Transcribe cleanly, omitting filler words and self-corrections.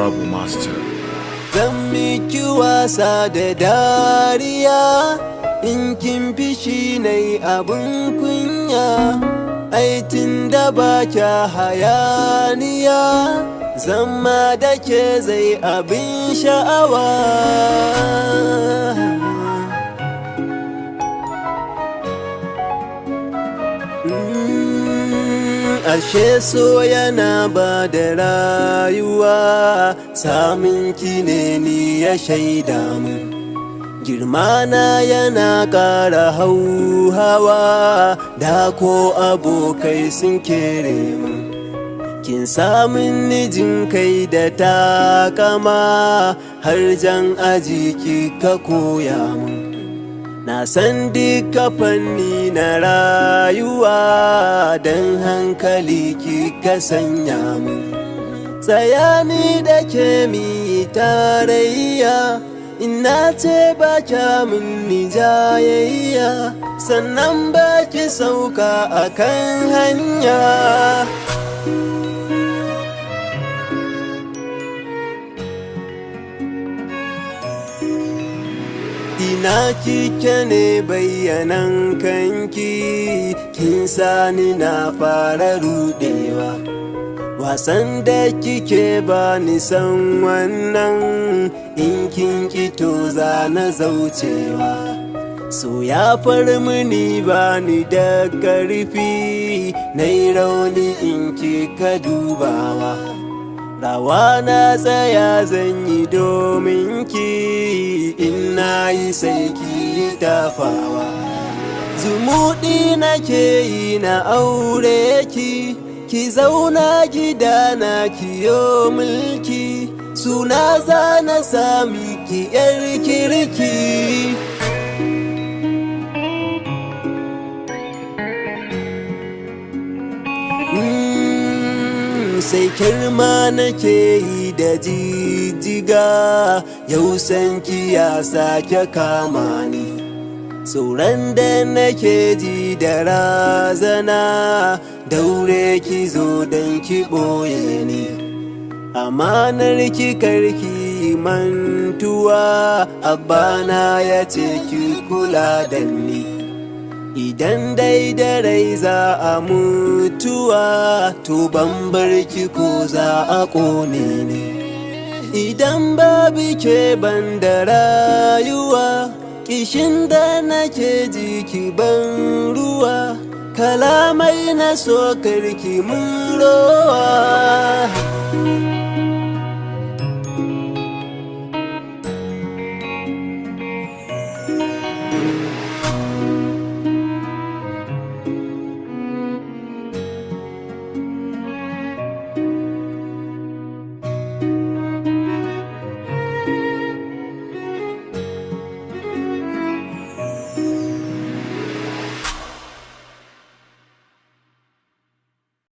Babu Master. Zan miki wasa da dariya in kin fishi nai abin kunya. Aitin da ba kya hayaniya, zama da ke zai abin sha'awa. Ashe so yana ba da rayuwa, samun ki ne ni ya shaida mun. Girmana yana ƙara hauhawa, da ko abokai sun kere mun. Kin samun nijin kai da takama, har jan aji kika koya mun. Na san duka fanni na rayuwa, don hankali kika sanya mun. Tsaya ni da ke mi tarayya, ina ce ba kya min ni jayayya, sannan ba ki sauka akan hanya. Ina kike ne bayyanan kanki, kin sani na fara rudewa. Wasan da kike ba ni san wannan, in kin kito za na zaucewa. So ya far mini ba ni da ƙarfi, nai rauni in kika dubawa. Rawa na tsaya zan yi domin ki, in na yi sai ki tafawa. Zumuɗi nake yi na aure ki, ki zauna gida na kiyo mulki. Suna za na sami ki yar kirki. Sai kirma nake yi da jijjiga, yau san ki ya sake kama ni. Tsoron da nake ji da razana, daure ki zo don ki ɓoye ni. Amanar ki karki mantuwa, abana ya ce ki kula da ni. Idan dai da rai za a mutuwa, to ban bar ki ko za a ƙone ni. Idan babu ke ban da rayuwa, kishin da nake ji ki ban ruwa. Kalamai na so karki mun rowa.